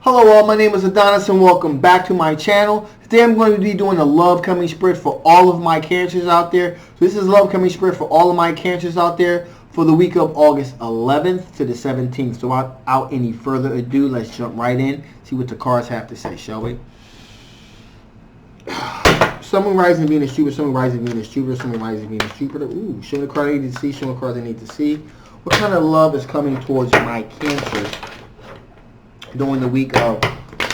Hello all, my name is Adonis and welcome back to my channel. Today I'm going to be doing a love coming spread for all of my cancers out there. So this is love coming spread for all of my cancers out there for the week of August 11th to the 17th. So without any further ado, let's jump right in, see what the cards have to say, shall we? Sun, Moon, Rising, Venus, Jupiter, Sun, Moon, Rising, Venus, Jupiter, Sun, Moon, Rising, Venus, Jupiter. Ooh, show me the card I need to see, show me the card I need to see. What kind of love is coming towards my cancers during the week of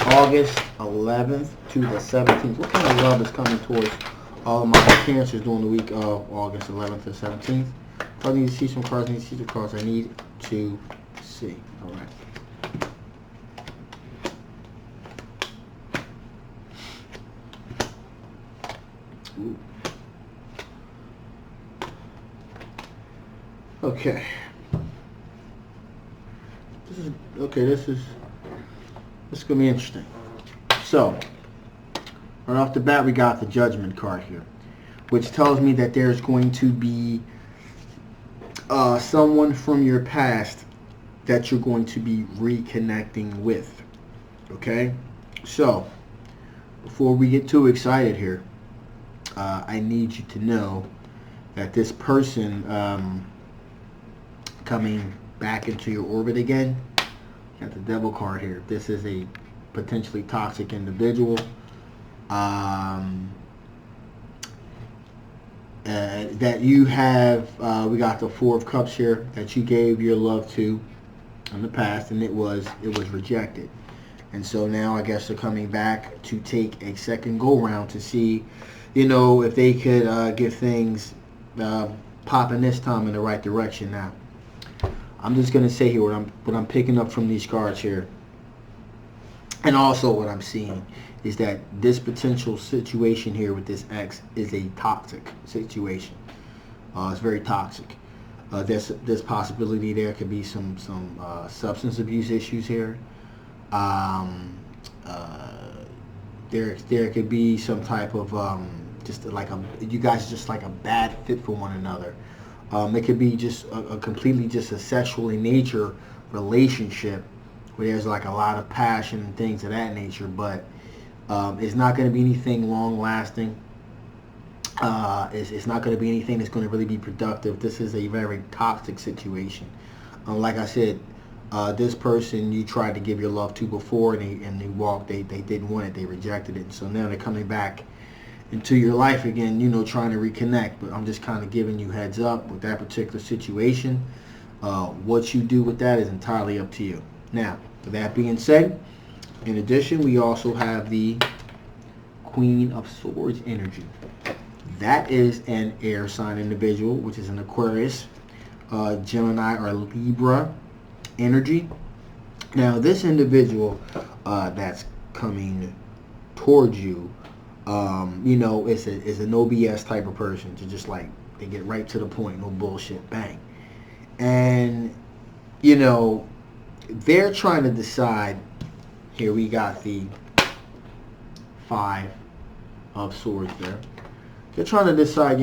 August 11th to the 17th? What kind of love is coming towards all of my cancers during the week of August 11th to 17th? I need to see some cards. I need to see the cards I need to see. All right. Ooh. Okay. This is going to be interesting. So, right off the bat, we got the Judgment card here, which tells me that there's going to be someone from your past that you're going to be reconnecting with. Okay? So, before we get too excited here, I need you to know that this person coming back into your orbit again, got the Devil card here. This is a potentially toxic individual that you have. We got the Four of Cups here that you gave your love to in the past, and it was rejected. And so now I guess they're coming back to take a second go round to see, if they could get things popping this time in the right direction. Now, I'm just going to say here what I'm picking up from these cards here, and also what I'm seeing is that this potential situation here with this ex is a toxic situation. It's very toxic. There's possibility there could be some substance abuse issues here. There could be some type of you guys just like a bad fit for one another. It could be just a completely just a sexual in nature relationship where there's like a lot of passion and things of that nature, but it's not going to be anything long lasting. It's not going to be anything that's going to really be productive. This is a very toxic situation. Like I said, this person you tried to give your love to before, and they didn't want it, they rejected it. So now they're coming back into your life again, trying to reconnect. But I'm just kind of giving you heads up with that particular situation. What you do with that is entirely up to you. Now, with that being said, in addition, we also have the Queen of Swords energy. That is an air sign individual, which is an Aquarius, Gemini, or Libra energy. Now, this individual that's coming towards you, is a no BS type of person. To just like, they get right to the point, no bullshit, bang. And they're trying to decide. Here we got the Five of Swords there. They're trying to decide,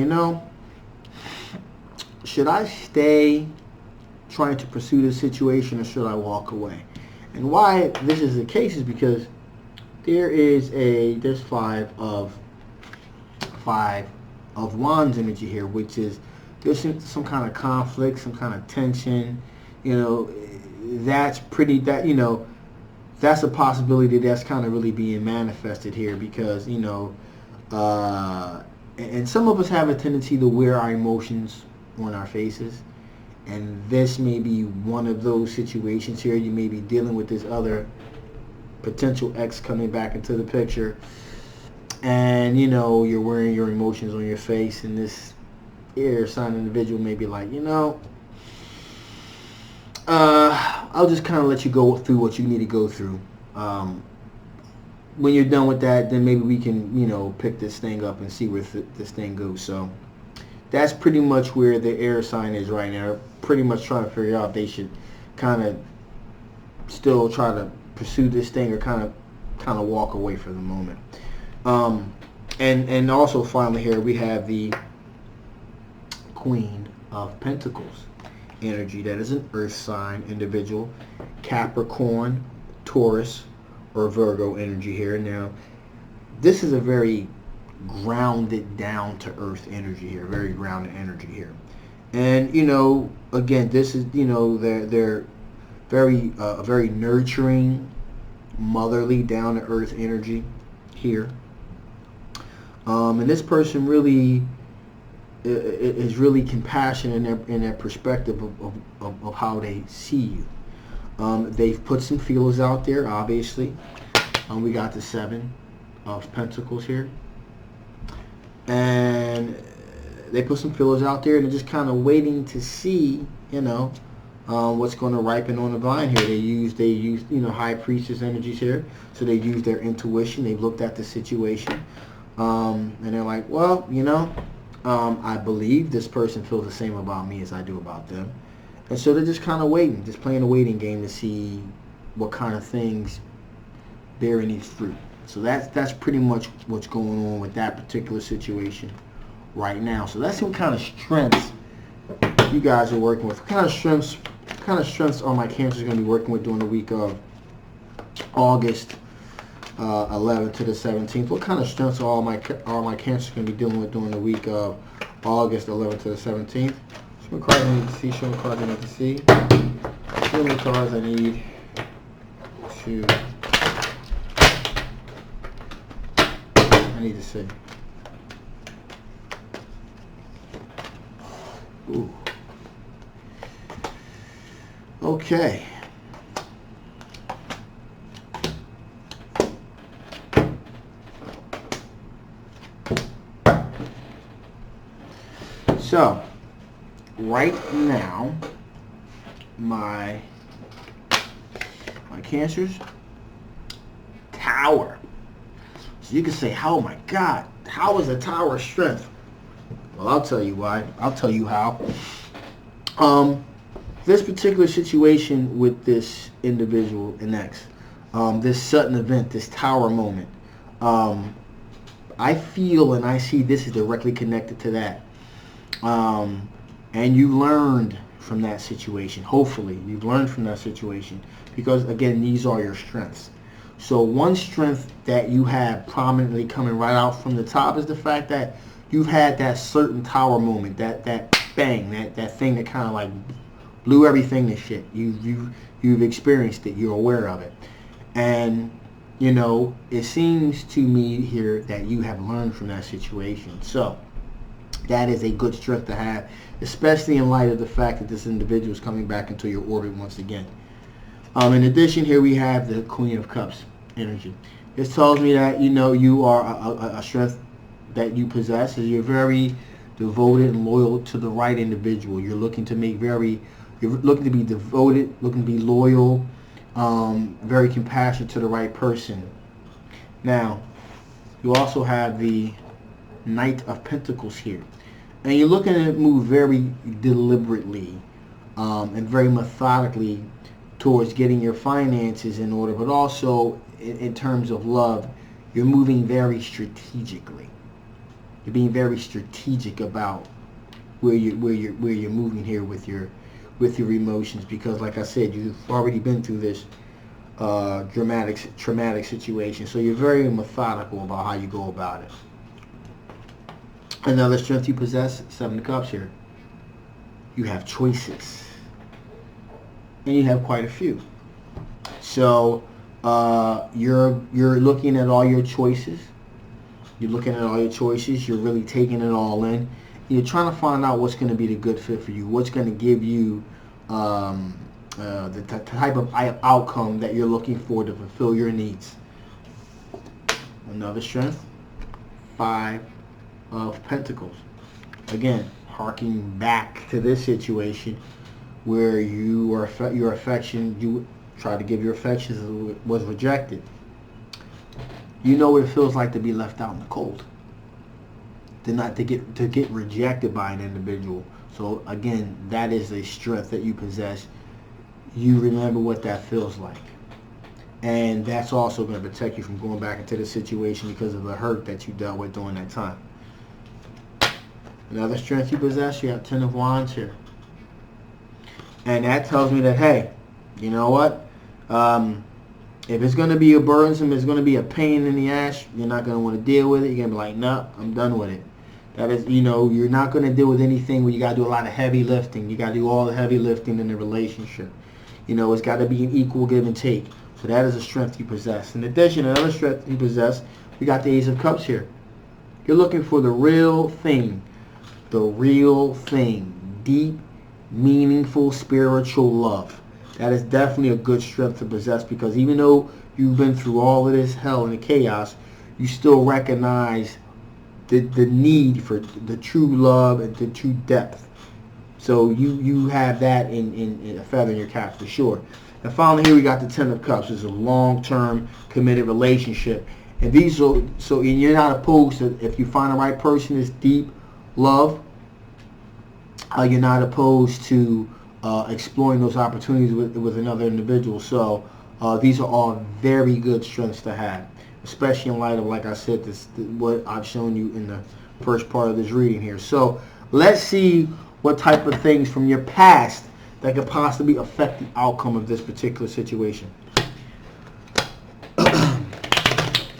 should I stay trying to pursue this situation, or should I walk away? And why this is the case is because there's Five of Wands energy here, which is there's some kind of conflict, some kind of tension. That's a possibility that's kind of really being manifested here, because and some of us have a tendency to wear our emotions on our faces, and this may be one of those situations here. You may be dealing with this other potential ex coming back into the picture, and you're wearing your emotions on your face, and this air sign individual may be like, I'll just kind of let you go through what you need to go through. When you're done with that, then maybe we can pick this thing up and see where this thing goes. So that's pretty much where the air sign is right now. They're pretty much trying to figure out if they should kind of still try to pursue this thing, or kind of walk away for the moment. And also finally here we have the Queen of Pentacles energy. That is an earth sign individual, Capricorn, Taurus, or Virgo energy here. Now, this is a very grounded, down to earth energy here, very grounded energy here. And again, this is they're very very nurturing, motherly, down to earth energy here. And this person really is really compassionate in their perspective of how they see you. They've put some feelers out there, obviously. We got the Seven of Pentacles here. And they put some feelers out there, and they're just kind of waiting to see, what's going to ripen on the vine here. They use High Priestess energies here. So they use their intuition. They've looked at the situation. And they're like, well, I believe this person feels the same about me as I do about them. And so they're just kind of waiting, just playing a waiting game to see what kind of things bear any fruit. So that's pretty much what's going on with that particular situation right now. So that's what kind of strengths you guys are working with. What kind of strengths are my Cancers going to be working with during the week of August 11th to the 17th? What kind of strengths are all my Cancers going to be dealing with during the week of August 11th to the 17th? Show me cards I need to see. Show me cards I need to see. Show me cards I need to see. Ooh. Okay. So, right now, my Cancers, Tower. So you can say, oh my God, how is a Tower strength? Well, I'll tell you why. I'll tell you how. This particular situation with this individual and X, this sudden event, this Tower moment, I feel and I see this is directly connected to that. And you learned from that situation. Hopefully, you've learned from that situation because, again, these are your strengths. So one strength that you have prominently coming right out from the top is the fact that you've had that certain Tower moment, that bang, that thing that kind of like blew everything to shit. You've experienced it. You're aware of it. And, it seems to me here that you have learned from that situation. So that is a good strength to have, especially in light of the fact that this individual is coming back into your orbit once again. In addition, here we have the Queen of Cups energy. This tells me that, you are a strength that you possess is you're very devoted and loyal to the right individual. You're looking to be devoted, looking to be loyal, very compassionate to the right person. Now, you also have the Knight of Pentacles here. And you're looking at it move very deliberately and very methodically towards getting your finances in order, but also in terms of love, you're moving very strategically. You're being very strategic about where you're moving here with your emotions, because, like I said, you've already been through this traumatic situation, so you're very methodical about how you go about it. Another strength you possess, Seven of Cups here. You have choices. And you have quite a few. So you're looking at all your choices. You're looking at all your choices. You're really taking it all in. You're trying to find out what's going to be the good fit for you. What's going to give you the type of outcome that you're looking for to fulfill your needs. Another strength, Five of Pentacles. Again, harking back to this situation where your affection, you tried to give your affections, was rejected. You know what it feels like to be left out in the cold, to get rejected by an individual. So again, that is a strength that you possess. You remember what that feels like, and that's also going to protect you from going back into the situation because of the hurt that you dealt with during that time. Another strength you possess, you have Ten of Wands here. And that tells me that, hey, you know what? If it's going to be a burdensome, it's going to be a pain in the ass, you're not going to want to deal with it. You're going to be like, nah, I'm done with it. That is, you're not going to deal with anything where you got to do a lot of heavy lifting. You got to do all the heavy lifting in the relationship. It's got to be an equal give and take. So that is a strength you possess. In addition, another strength you possess, we got the Ace of Cups here. You're looking for the real thing. The real thing. Deep, meaningful, spiritual love. That is definitely a good strength to possess, because even though you've been through all of this hell and the chaos, you still recognize the need for the true love and the true depth. So you have that in a feather in your cap for sure. And finally here we got the Ten of Cups. It's a long-term committed relationship. And and you're not opposed to, if you find the right person, it's deep love. You're not opposed to exploring those opportunities with another individual. So these are all very good strengths to have, especially in light of, like I said, what I've shown you in the first part of this reading here. So let's see what type of things from your past that could possibly affect the outcome of this particular situation.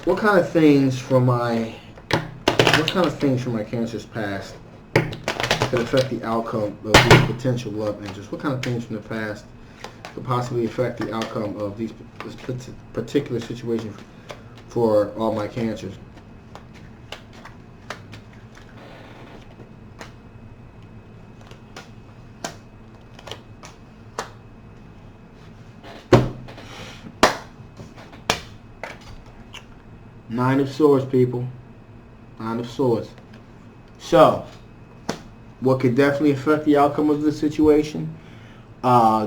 What kind of things from my Cancer's past could affect the outcome of these potential love interests? What kind of things from the past could possibly affect the outcome of this particular situation for all my Cancers? Nine of Swords, people. Nine of Swords. So, what could definitely affect the outcome of this situation?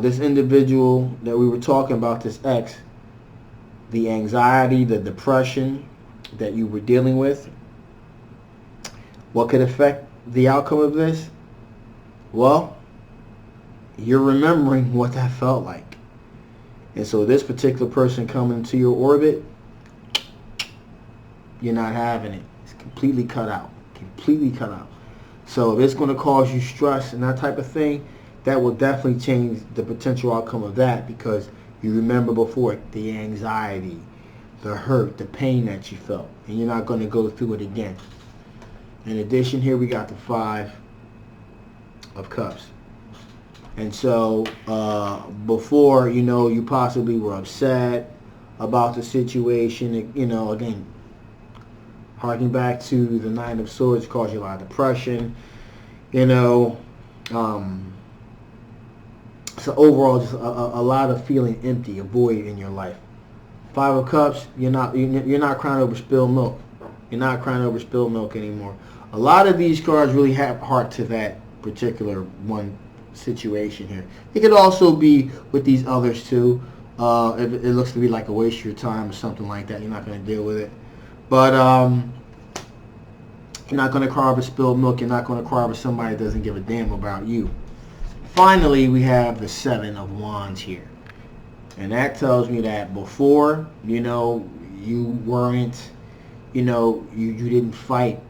This individual that we were talking about, this ex, the anxiety, the depression that you were dealing with, what could affect the outcome of this? Well, you're remembering what that felt like. And so this particular person coming into your orbit, you're not having it. It's completely cut out. Completely cut out. So if it's going to cause you stress and that type of thing, that will definitely change the potential outcome of that, because you remember before the anxiety, the hurt, the pain that you felt, and you're not going to go through it again. In addition, here we got the Five of Cups. And so before, you possibly were upset about the situation. Again, harking back to the Nine of Swords, caused you a lot of depression. So overall, just a lot of feeling empty, a void in your life. Five of Cups, you're not crying over spilled milk. You're not crying over spilled milk anymore. A lot of these cards really have heart to that particular one situation here. It could also be with these others too. If it looks to be like a waste of your time or something like that, you're not going to deal with it. But you're not going to cry over spilled milk. You're not going to cry over somebody that doesn't give a damn about you. Finally, we have the Seven of Wands here. And that tells me that before, you weren't, you didn't fight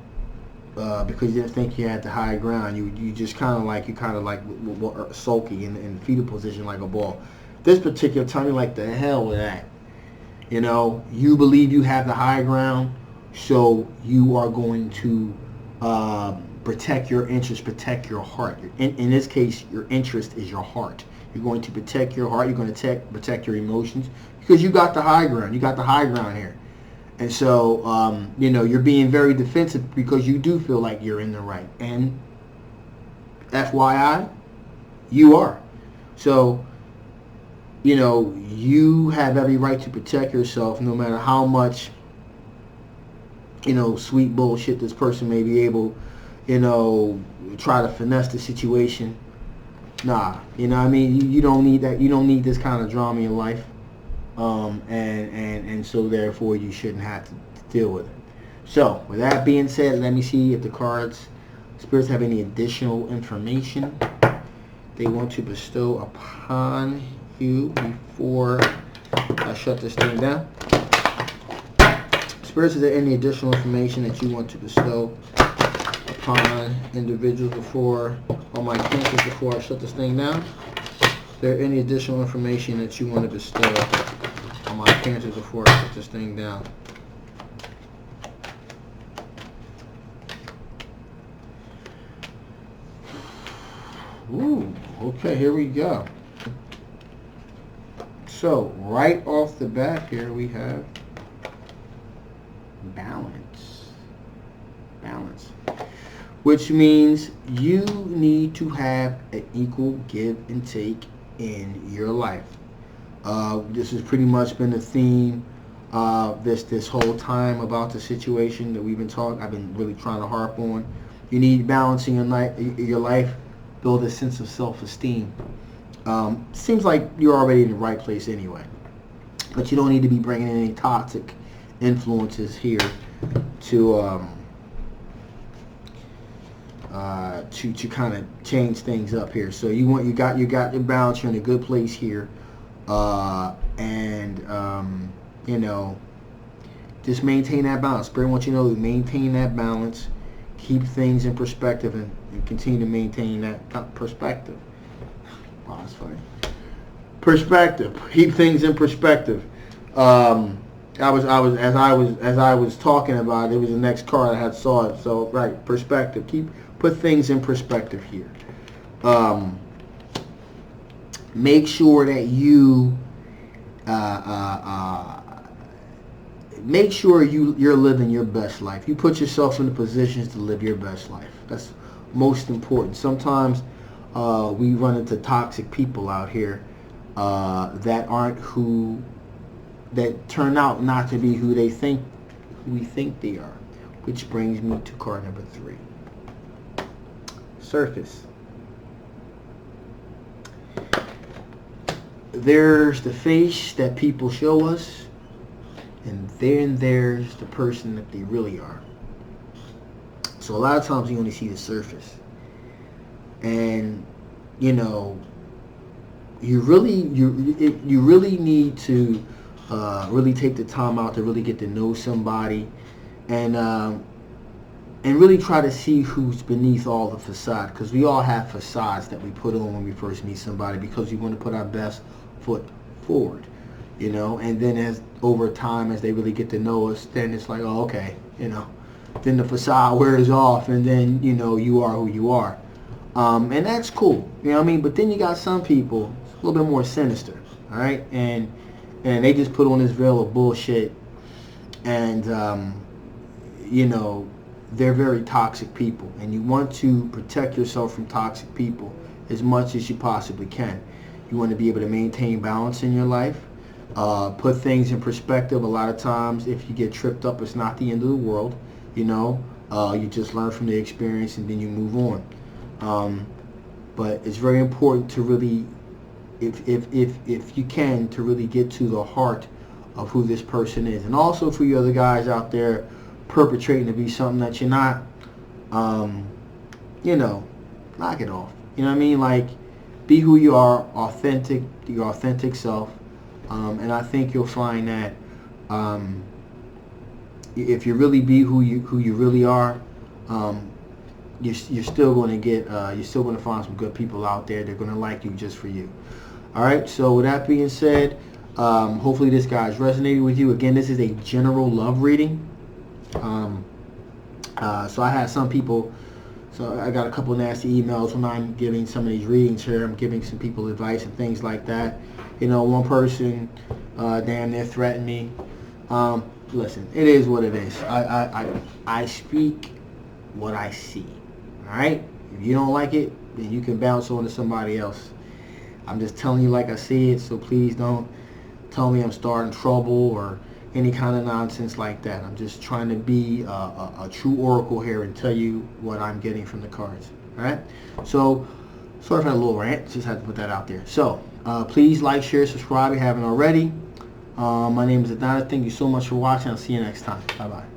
because you didn't think you had the high ground. You just kind of like sulky in the fetal position like a ball. This particular time, you're like, the hell with that. You believe you have the high ground, so you are going to protect your interest, protect your heart. In this case, your interest is your heart. You're going to protect your heart. You're going to protect your emotions, because you got the high ground. You got the high ground here. And so, you're being very defensive because you do feel like you're in the right. And FYI, you are. So, you have every right to protect yourself, no matter how much, sweet bullshit this person may be able, try to finesse the situation. Nah, you don't need that. You don't need this kind of drama in your life. And so therefore you shouldn't have to deal with it. So with that being said, let me see if the spirits have any additional information they want to bestow upon you before I shut this thing down. Spirits, is there any additional information that you want to bestow upon individuals before I shut this thing down? Is there any additional information that you want to bestow on my cancers before I put this thing down. Ooh, okay, here we go. So, right off the bat here we have balance. Balance. Which means you need to have an equal give and take in your life. This has pretty much been the theme this whole time about the situation that we've been talking. I've been really trying to harp on. You need balance in your life. Build a sense of self-esteem. Seems like you're already in the right place anyway, but you don't need to be bringing in any toxic influences here to kind of change things up here. So you got your balance. You're in a good place here, and you know, just maintain that balance. Spirit wants you to know to maintain that balance, keep things in perspective, and continue to maintain that perspective. Wow, that's funny. Perspective. Keep things in perspective. As I was talking about it, was the next card I had saw it. So right, perspective. Put things in perspective here. Make sure that you make sure you're living your best life. You put yourself in the positions to live your best life. That's most important. Sometimes we run into toxic people out here that turn out not to be who we think they are. Which brings me to card number 3. Surface. There's the face that people show us, and then there's the person that they really are. So a lot of times you only see the surface, and you know, you really need to really take the time out to really get to know somebody, and really try to see who's beneath all the facade, because we all have facades that we put on when we first meet somebody, because we want to put our best foot forward, you know. And then as over time, as they really get to know us, then it's like, oh, okay, you know, then the facade wears off, and then, you know, you are who you are, and that's cool, you know what I mean. But then you got some people a little bit more sinister, all right, and they just put on this veil of bullshit, and you know, they're very toxic people, and you want to protect yourself from toxic people as much as you possibly can. You want to be able to maintain balance in your life, put things in perspective. A lot of times, if you get tripped up, it's not the end of the world, you know. You just learn from the experience, and then you move on. But it's very important to really, if you can, to really get to the heart of who this person is. And also for you other guys out there perpetrating to be something that you're not, you know, knock it off. You know what I mean? Like, be who you are, authentic, your authentic self. And I think you'll find that if you really be who you really are, you're still going to get, you're still going to find some good people out there. They're going to like you just for you. All right. So with that being said, hopefully this guy's resonated with you. Again, this is a general love reading. So I had some people. So I got a couple nasty emails when I'm giving some of these readings here. I'm giving some people advice and things like that. You know, one person damn near threatened me. Listen, it is what it is. I speak what I see. All right? If you don't like it, then you can bounce on to somebody else. I'm just telling you like I see it, so please don't tell me I'm starting trouble or any kind of nonsense like that. I'm just trying to be a true oracle here and tell you what I'm getting from the cards. All right? So, sorry for that little rant. Just had to put that out there. So, please like, share, subscribe if you haven't already. My name is Adonis. Thank you so much for watching. I'll see you next time. Bye-bye.